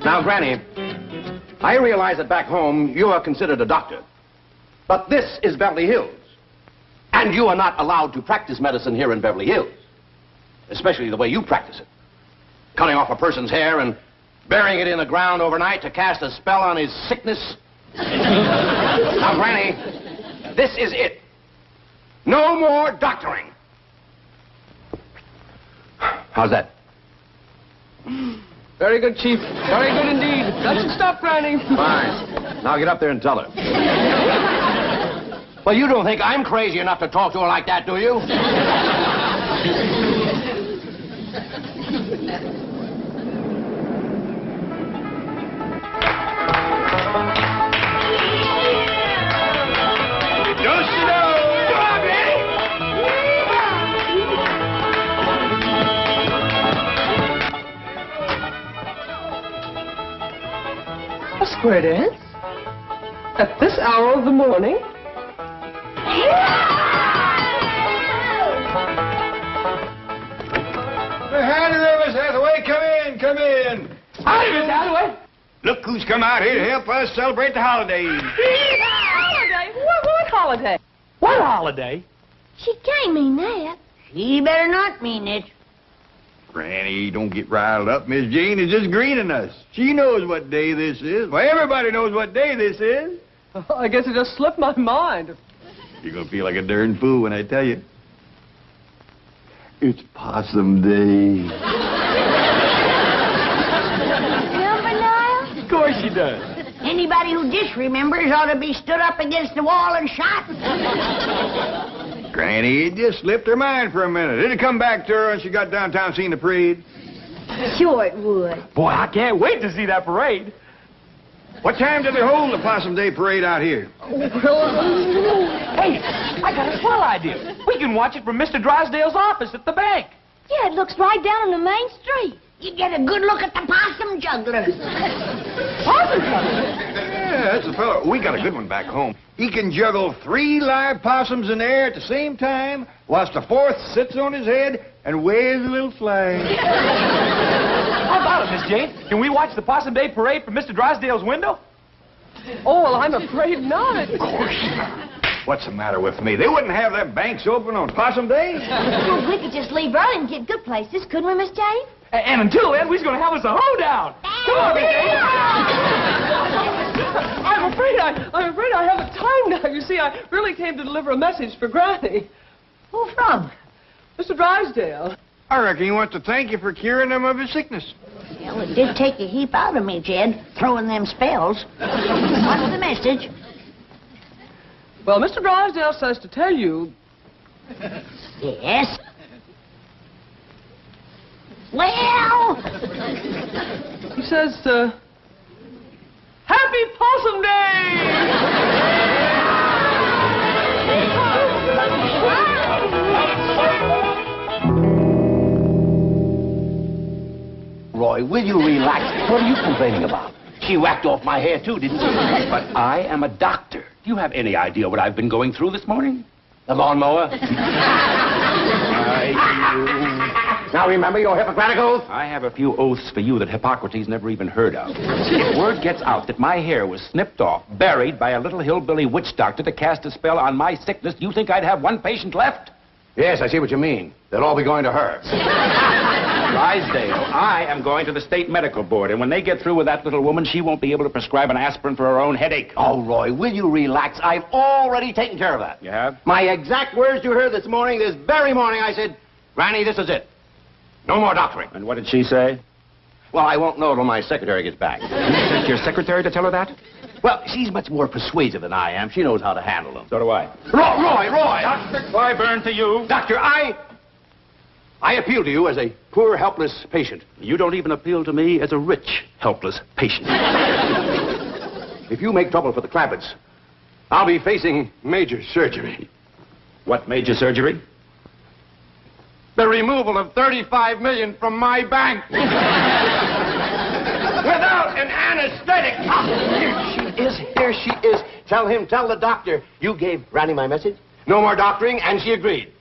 Now, Granny, I realize that back home you are considered a doctor. But this is Beverly Hills. And you are not allowed to practice medicine here in Beverly Hills. Especially the way you practice it. Cutting off a person's hair and burying it in the ground overnight to cast a spell on his sickness. Now, Granny, this is it. No more doctoring. How's that? Very good, Chief. Very good indeed. That should stop, Granny. Fine. Now get up there and tell her. Well, you don't think I'm crazy enough to talk to her like that, do you? A square dance? At this hour of the morning? Howdy there, Miss Hathaway. Come in. Howdy, Miss Hathaway. Look who's come out here to help us celebrate the holidays. Holiday? What holiday? What holiday? She can't mean that. She better not mean it. Granny, don't get riled up. Miss Jane is just greening us. She knows what day this is. Well, everybody knows what day this is. Oh, I guess it just slipped my mind. You're going to feel like a darn fool when I tell you. It's Possum Day. Remember, Niall? Of course she does. Anybody who disremembers ought to be stood up against the wall and shot. Granny, it just slipped her mind for a minute. It'd come back to her when she got downtown seeing the parade. Sure it would. Boy, I can't wait to see that parade. What time do they hold the Possum Day parade out here? Hey, I got a swell idea. We can watch it from Mr. Drysdale's office at the bank. Yeah, it looks right down on the main street. You get a good look at the possum juggler. Possum juggler? Yeah, that's the fellow. We got a good one back home. He can juggle 3 live possums in the air at the same time, whilst the 4th sits on his head and waves a little flag. How about it, Miss Jane? Can we watch the Possum Day parade from Mr. Drysdale's window? Oh, well, I'm afraid not. Of course not. What's the matter with me? They wouldn't have their banks open on Possum Day. Well, we could just leave early and get good places, couldn't we, Miss Jane? And until then, we're going to have us a hoedown. Come on, Miss Jane. I'm afraid I haven't time now. You see, I really came to deliver a message for Granny. Who from? Mr. Drysdale. I reckon he wants to thank you for curing him of his sickness. Well, it did take a heap out of me, Jed, throwing them spells. What's the message? Well, Mr. Drysdale says to tell you... Yes? Well... He says, Happy Possum Day! Roy, will you relax? What are you complaining about? She whacked off my hair, too, didn't she? But I am a doctor. Do you have any idea what I've been going through this morning? The lawnmower? Now remember your Hippocratic oath? I have a few oaths for you that Hippocrates never even heard of. If word gets out that my hair was snipped off, buried by a little hillbilly witch doctor to cast a spell on my sickness, do you think I'd have one patient left? Yes, I see what you mean. They'll all be going to her. Drysdale, I am going to the state medical board, and when they get through with that little woman, she won't be able to prescribe an aspirin for her own headache. Oh, Roy, will you relax? I've already taken care of that. You have? My exact words you heard this morning, this very morning, I said, Granny, this is it. No more doctoring. And what did she say? Well, I won't know till my secretary gets back. You sent your secretary to tell her that? Well, she's much more persuasive than I am. She knows how to handle them. So do I. Roy! Dr. Clyburn to you. Doctor, I appeal to you as a poor, helpless patient. You don't even appeal to me as a rich, helpless patient. If you make trouble for the Clampetts, I'll be facing major surgery. What major surgery? The removal of $35 million from my bank. Without an anesthetic. Here she is. Tell the doctor you gave Granny my message. No more doctoring, and she agreed.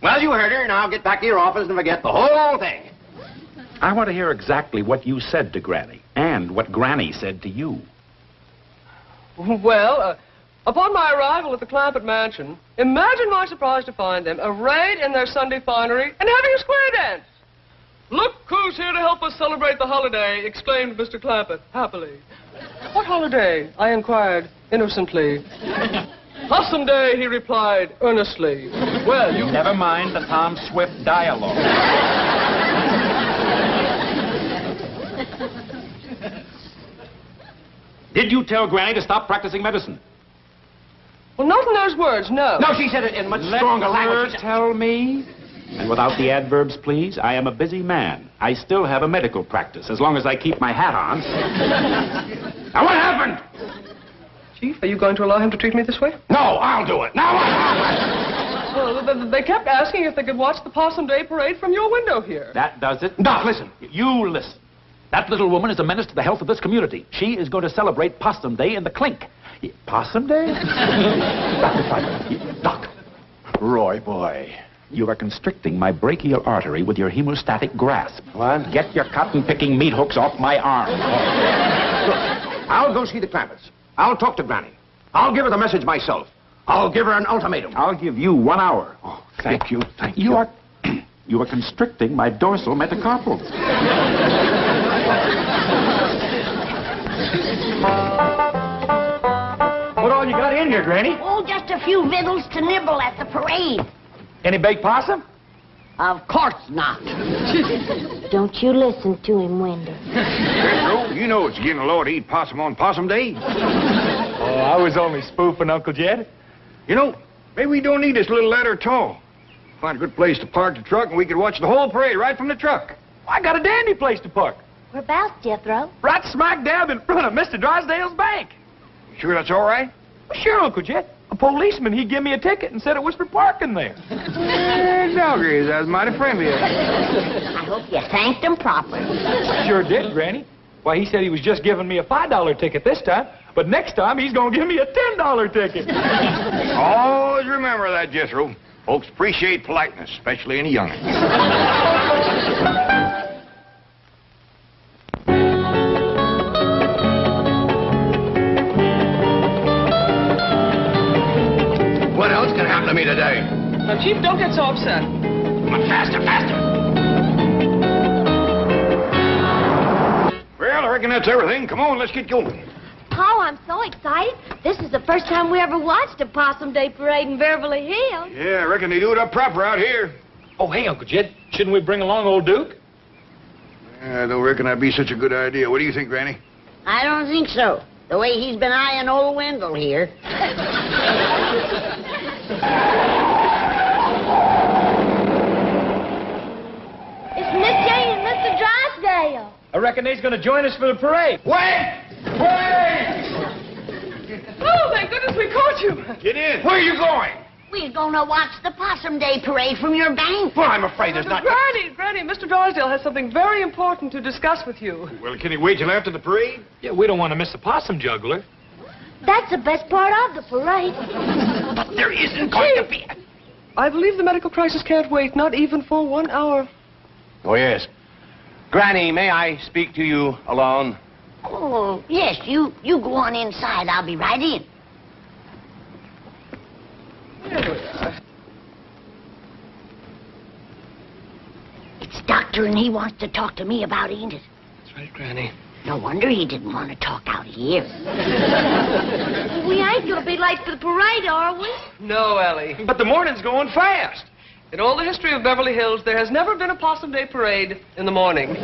Well, you heard her. Now get back to your office and forget the whole thing. I want to hear exactly what you said to Granny and what Granny said to you. Well, upon my arrival at the Clampett mansion, imagine my surprise to find them arrayed in their Sunday finery and having a square dance. "Look who's here to help us celebrate the holiday," exclaimed Mr. Clampett happily. "What holiday?" I inquired innocently. "Possum Day," he replied earnestly. "Well, you..." Never mind the Tom Swift dialogue. Did you tell Granny to stop practicing medicine? Well, not in those words, no. No, she said it in much stronger language. Let her tell me. And without the adverbs, please. I am a busy man. I still have a medical practice, as long as I keep my hat on. Now, what happened? Chief, are you going to allow him to treat me this way? No, I'll do it. Now, what happened? Well, they kept asking if they could watch the Possum Day parade from your window here. That does it. Doc, listen. You listen. That little woman is a menace to the health of this community. She is going to celebrate Possum Day in the clink. Possum Day? Dr. Clyburn. Doc. Roy, boy. You are constricting my brachial artery with your hemostatic grasp. What? Get your cotton-picking meat hooks off my arm. Look, I'll go see the Clampetts. I'll talk to Granny. I'll give her the message myself. I'll give her an ultimatum. I'll give you 1 hour. Oh, thank you. Thank you. You are constricting my dorsal metacarpals. What all you got in here, Granny? Oh, just a few victuals to nibble at the parade. Any baked possum? Of course not. Don't you listen to him, Wendell. Jethro, you know it's against the law to eat possum on Possum Day. Oh, I was only spoofing, Uncle Jed. You know, maybe we don't need this little ladder at all. Find a good place to park the truck, and we could watch the whole parade right from the truck. I got a dandy place to park. Whereabouts, Jethro? Right smack dab in front of Mr. Drysdale's bank. You sure that's all right? Well, sure, Uncle Jed. A policeman, he gave me a ticket and said it was for parking there. Doggies, that was mighty friendly. I hope you thanked him properly. Sure did, Granny. Why, he said he was just giving me a $5 ticket this time, but next time he's going to give me a $10 ticket. Always remember that, Jethro. Folks appreciate politeness, especially in a young'un. What else can happen to me today? Now, Chief, don't get so upset. Come on, faster, faster. Well, I reckon that's everything. Come on, let's get going. Oh, I'm so excited. This is the first time we ever watched a Possum Day parade in Beverly Hills. Yeah, I reckon they do it up proper out here. Oh, hey, Uncle Jed, shouldn't we bring along old Duke? I don't reckon that'd be such a good idea. What do you think, Granny? I don't think so. The way he's been eyeing old Wendell here. It's Miss Jane and Mr. Drysdale. I reckon they's going to join us for the parade. Wait! Wait! Oh, thank goodness we caught you. Get in. Where are you going? We're gonna watch the Possum Day parade from your bank. Well, I'm afraid there's not... Granny, Mr. Drysdale has something very important to discuss with you. Well, can he wait till after the parade? Yeah, we don't want to miss the possum juggler. That's the best part of the parade. But there isn't going to be... I believe the medical crisis can't wait, not even for 1 hour. Oh, yes. Granny, may I speak to you alone? Oh, yes, you go on inside. I'll be right in. There we are. It's Doctor, and he wants to talk to me about it, ain't it? That's right, Granny. No wonder he didn't want to talk out here. We ain't gonna be late for the parade, are we? No, Ellie. But the morning's going fast. In all the history of Beverly Hills, there has never been a Possum Day parade in the morning.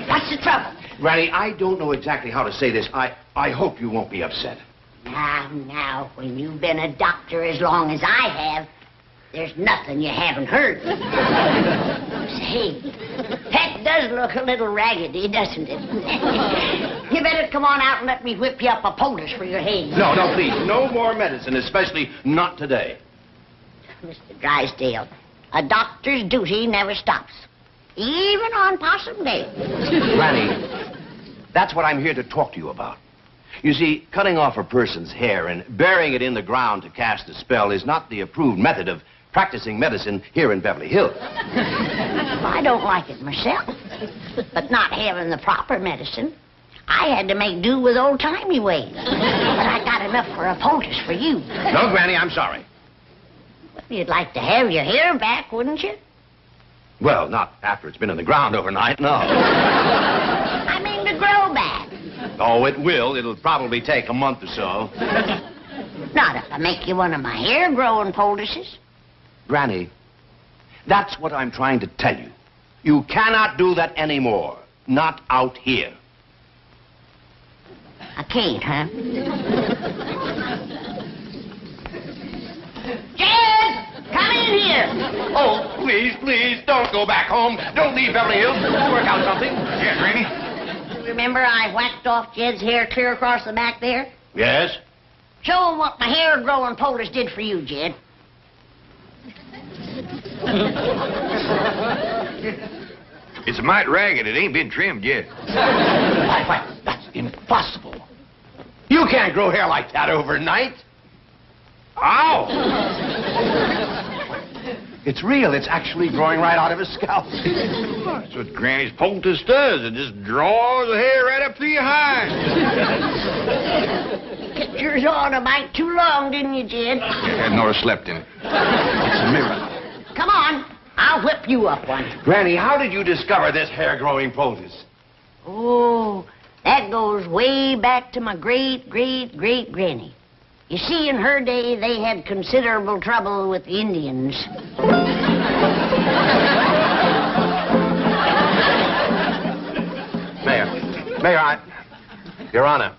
What's the trouble? Granny, I don't know exactly how to say this. I hope you won't be upset. Now, when you've been a doctor as long as I have, there's nothing you haven't heard. Say, that does look a little raggedy, doesn't it? You better come on out and let me whip you up a poultice for your head. No, please. No more medicine, especially not today. Mr. Drysdale, a doctor's duty never stops, even on Possum Day. Granny, that's what I'm here to talk to you about. You see, cutting off a person's hair and burying it in the ground to cast a spell is not the approved method of practicing medicine here in Beverly Hills. I don't like it myself, but not having the proper medicine, I had to make do with old-timey ways. But I got enough for a poultice for you. No, Granny, I'm sorry. Well, you'd like to have your hair back, wouldn't you? Well, not after it's been in the ground overnight, no. I mean to grow back. Oh, it will. It'll probably take a month or so. Not if I make you one of my hair-growing poultices. Granny, that's what I'm trying to tell you. You cannot do that anymore. Not out here. I can't, huh? Jed! Come in here! Oh, please, don't go back home. Don't leave Beverly Hills. We'll work out something. Yeah, Granny? Remember I whacked off Jed's hair clear across the back there? Yes? Show him what my hair-growing poultice did for you, Jed. It's a mite ragged. It ain't been trimmed yet. Why, that's impossible. You can't grow hair like that overnight. Ow! It's real. It's actually growing right out of his scalp. That's what Granny's poultice does. It just draws the hair right up through your hind. Kept yours on a mite too long, didn't you, Jed? Yeah, Nora slept in it. It's a miracle. Come on. I'll whip you up one. Granny, how did you discover this hair-growing poultice? Oh, that goes way back to my great-great-great-granny. You see, in her day, they had considerable trouble with the Indians. Mayor, Your Honor,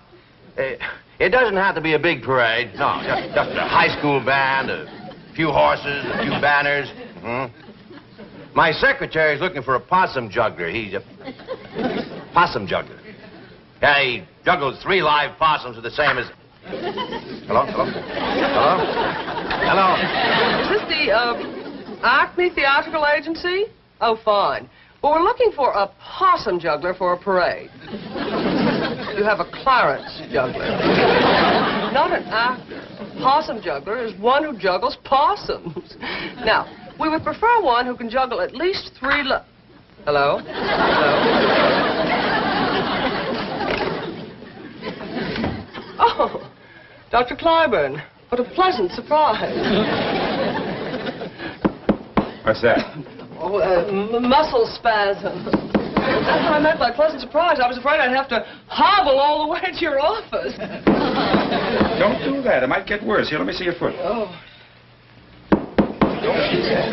it doesn't have to be a big parade. No, just a high school band, a few horses, a few banners. My secretary's looking for a possum juggler. He's a possum juggler. Yeah, he juggles 3 live possums with the same as... Hello? Is this the, Acme Theatrical Agency? Oh, fine. Well, we're looking for a possum juggler for a parade. You have a Clarence juggler. Not an actor. A possum juggler is one who juggles possums. Now, we would prefer one who can juggle at least 3 Hello? Oh, Dr. Clyburn, what a pleasant surprise. What's that? Oh, muscle spasm. That's what I meant by pleasant surprise. I was afraid I'd have to hobble all the way to your office. Don't do that. It might get worse. Here, let me see your foot. Oh. Don't do that.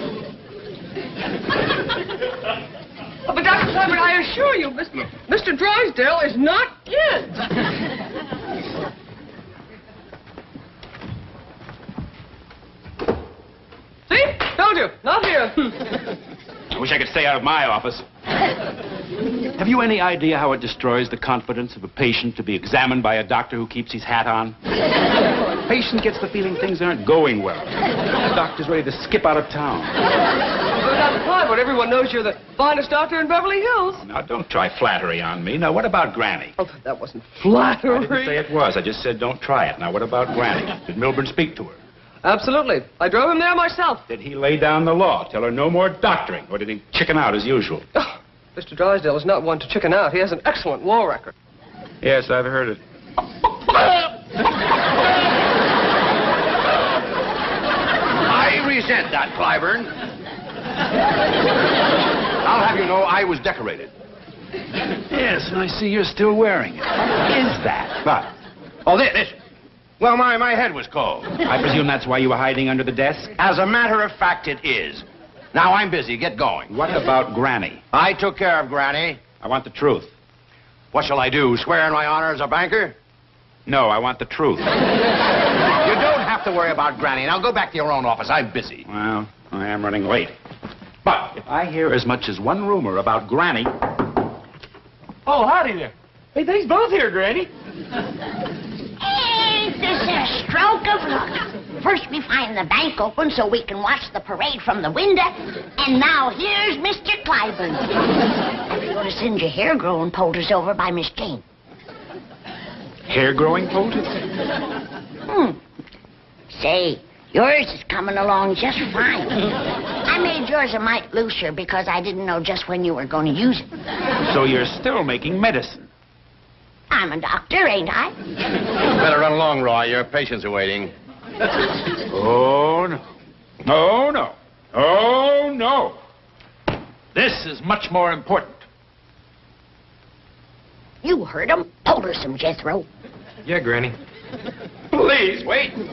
Oh, but Dr. Clyburn, I assure you, Mr. Drysdale is not in. See? Told you. Not here. I wish I could stay out of my office. Have you any idea how it destroys the confidence of a patient to be examined by a doctor who keeps his hat on? The patient gets the feeling things aren't going well. The doctor's ready to skip out of town. Well, Dr. Clyburn, everyone knows you're the finest doctor in Beverly Hills. Now, don't try flattery on me. Now, what about Granny? Oh, that wasn't flattery. I didn't say it was. I just said don't try it. Now, what about Granny? Did Milburn speak to her? Absolutely. I drove him there myself. Did he lay down the law? Tell her no more doctoring? Or did he chicken out as usual? Oh, Mr. Drysdale is not one to chicken out. He has an excellent law record. Yes, I've heard it. I resent that, Clyburn. I'll have you know I was decorated. Yes, and I see you're still wearing it. What is that? What? Oh, this. Well, my head was cold. I presume that's why you were hiding under the desk? As a matter of fact, it is. Now, I'm busy. Get going. What about Granny? I took care of Granny. I want the truth. What shall I do, swear in my honor as a banker? No, I want the truth. You don't have to worry about Granny. Now, go back to your own office. I'm busy. Well, I am running late. But if I hear as much as one rumor about Granny... Oh, howdy there. Hey, they's both here, Granny. Ain't this a stroke of luck? First we find the bank open so we can watch the parade from the window, and now here's Mr. Clyburn. I'm going to send your hair-growing poultice over by Miss Jane. Hair-growing poultice? Say, yours is coming along just fine. I made yours a mite looser because I didn't know just when you were going to use it. So you're still making medicine? I'm a doctor, ain't I? Better run along, Roy. Your patients are waiting. Oh, no. Oh, no. Oh, no. This is much more important. You heard him. Possum, Jethro. Yeah, Granny. Please, wait. No.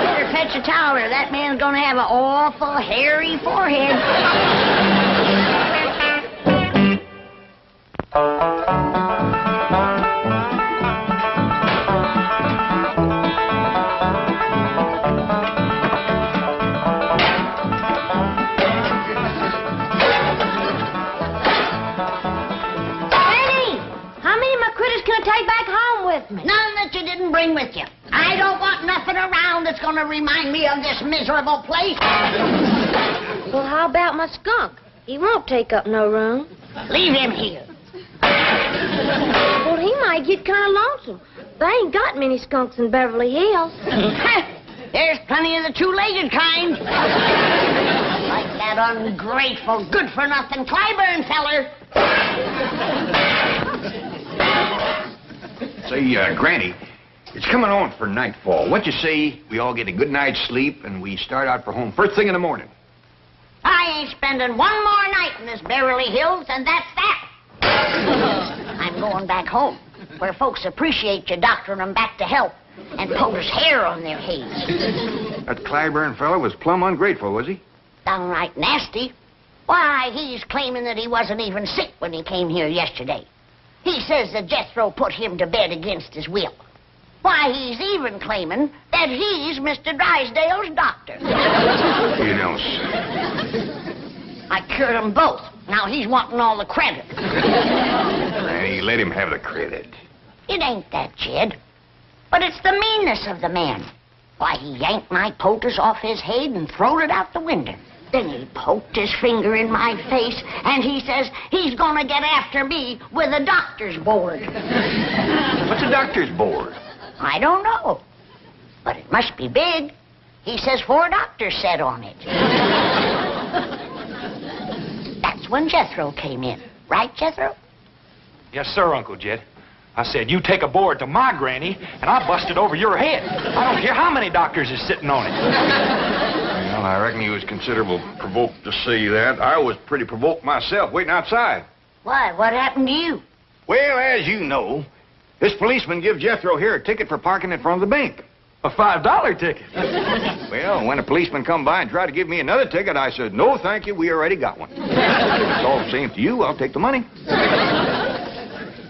Better fetch a towel or that man's going to have an awful hairy forehead. Take back home with me. None that you didn't bring with you. I don't want nothing around that's going to remind me of this miserable place. Well, how about my skunk? He won't take up no room. Leave him here. Well, he might get kind of lonesome. They ain't got many skunks in Beverly Hills. There's plenty of the two-legged kind. Like that ungrateful, good-for-nothing Clyburn feller. Say, Granny, it's coming on for nightfall. What you say we all get a good night's sleep and we start out for home first thing in the morning? I ain't spending one more night in this Beverly Hills, and that's that. I'm going back home, where folks appreciate you doctoring them back to health and powders hair on their heads. That Clyburn fellow was plumb ungrateful, was he? Downright nasty. Why, he's claiming that he wasn't even sick when he came here yesterday. He says that Jethro put him to bed against his will. Why, he's even claiming that he's Mr. Drysdale's doctor. You don't say. I cured them both. Now he's wanting all the credit. Granny, let him have the credit. It ain't that, Jed. But it's the meanness of the man. Why, he yanked my poultice off his head and throwed it out the window. Then he poked his finger in my face, and he says he's gonna get after me with a doctor's board. What's a doctor's board? I don't know. But it must be big. He says 4 doctors sat on it. That's when Jethro came in. Right, Jethro? Yes, sir, Uncle Jed. I said, you take a board to my granny, and I bust it over your head. I don't care how many doctors is sitting on it. Well, I reckon he was considerable provoked to see that. I was pretty provoked myself, waiting outside. Why, what happened to you? Well, as you know, this policeman gives Jethro here a ticket for parking in front of the bank. A $5 ticket. Well, when a policeman come by and tried to give me another ticket, I said, no, thank you, we already got one. If it's all the same to you, I'll take the money.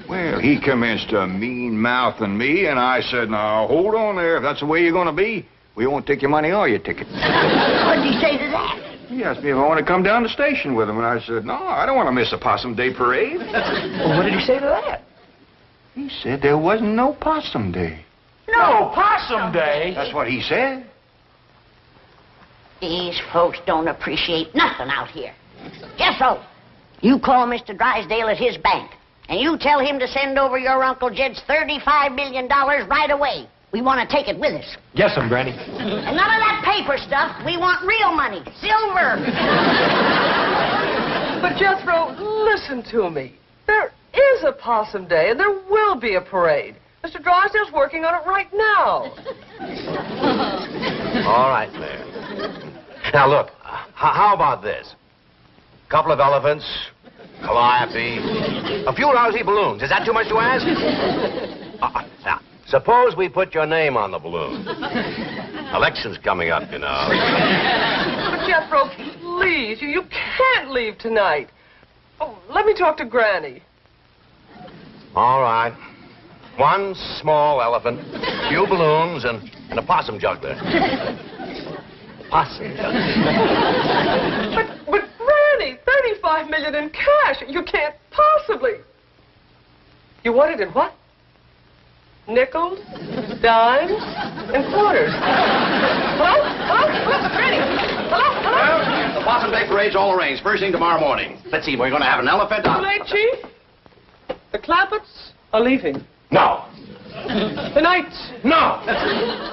Well, he commenced to mean-mouthing me, and I said, now, hold on there. If that's the way you're going to be, we won't take your money or your ticket. What did he say to that? He asked me if I want to come down to the station with him, and I said, no, I don't want to miss a Possum Day parade. Well, what did he say to that? He said there wasn't no Possum Day. No Possum Day? That's what he said. These folks don't appreciate nothing out here. Jethro, you call Mr. Drysdale at his bank, and you tell him to send over your Uncle Jed's $35 million right away. We want to take it with us. Yes, Granny. And none of that paper stuff. We want real money. Silver. But, Jethro, listen to me. There is a Possum Day, and there will be a parade. Mr. Drysdale's working on it right now. All right, Mayor. Now, look, how about this? A couple of elephants, calliope, a few lousy balloons. Is that too much to ask? Now, suppose we put your name on the balloon. Election's coming up, you know. But, Jethro, please, you can't leave tonight. Oh, let me talk to Granny. All right. One small elephant, a few balloons, and a possum juggler. Possum juggler. But Granny, $35 million in cash. You can't possibly. You want it in what? Nickels, dimes, and quarters. Hello? Hello? Hello? Granny? Hello? Hello? Well, the Possum Day parade's all arranged. First thing tomorrow morning. Let's see, we're going to have an elephant. Too late, Chief? The Clampetts are leaving. No. Tonight. No.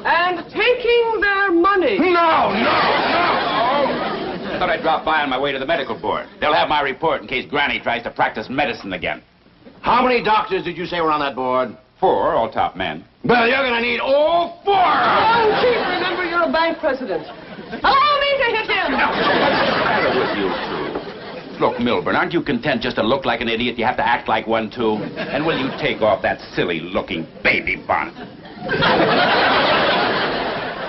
And taking their money. No. I thought I'd drop by on my way to the medical board. They'll have my report in case Granny tries to practice medicine again. How many doctors did you say were on that board? 4, all top men. Well, you're going to need all 4. Oh, Chief, remember you're a bank president. Allow me to hit him. What's the matter with you two? Look, Milburn, aren't you content just to look like an idiot? You have to act like one, too. And will you take off that silly-looking baby bonnet?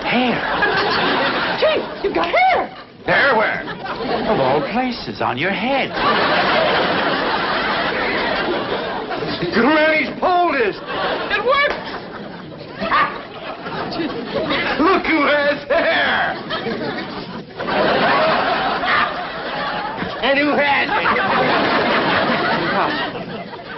Hair. Chief, you've got hair. Hair where? Of all places, on your head. Granny's poultice. It works. Look who has hair. And who has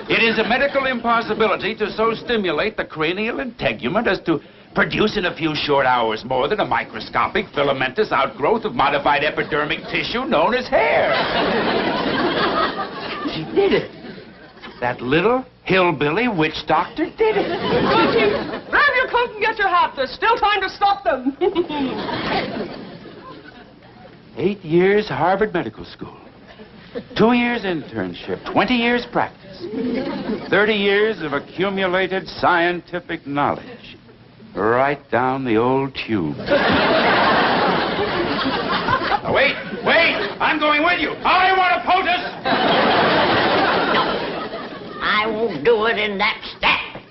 it? It is a medical impossibility to so stimulate the cranial integument as to produce in a few short hours more than a microscopic filamentous outgrowth of modified epidermic tissue known as hair. She did it. That little hillbilly witch doctor did it. Well, Chief, grab your coat and get your hat. There's still time to stop them. 8 years Harvard Medical School. 2 years internship. 20 years practice. 30 years of accumulated scientific knowledge. Right down the old tube. Oh, wait! I'm going with you. I want a poultice. I won't do it in that step.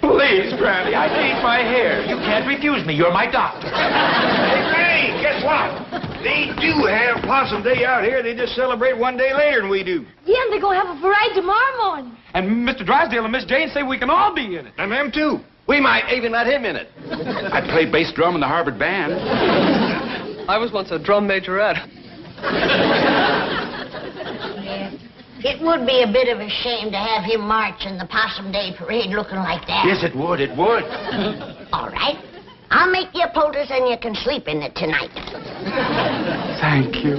Please, Granny, I need my hair. You can't refuse me. You're my doctor. Hey, Granny, guess what? They do have Possum Day out here. They just celebrate one day later than we do. Yeah, and they're going to have a parade tomorrow morning. And Mr. Drysdale and Miss Jane say we can all be in it. And them too. We might even let him in it. I play bass drum in the Harvard band. I was once a drum majorette. It would be a bit of a shame to have him march in the Possum Day parade looking like that. Yes, it would. All right. I'll make you a poultice and you can sleep in it tonight. Thank you.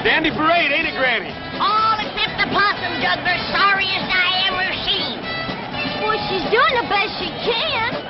Dandy parade, ain't it, Granny? All except the possum juggler, sorriest I ever seen. Well, she's doing the best she can.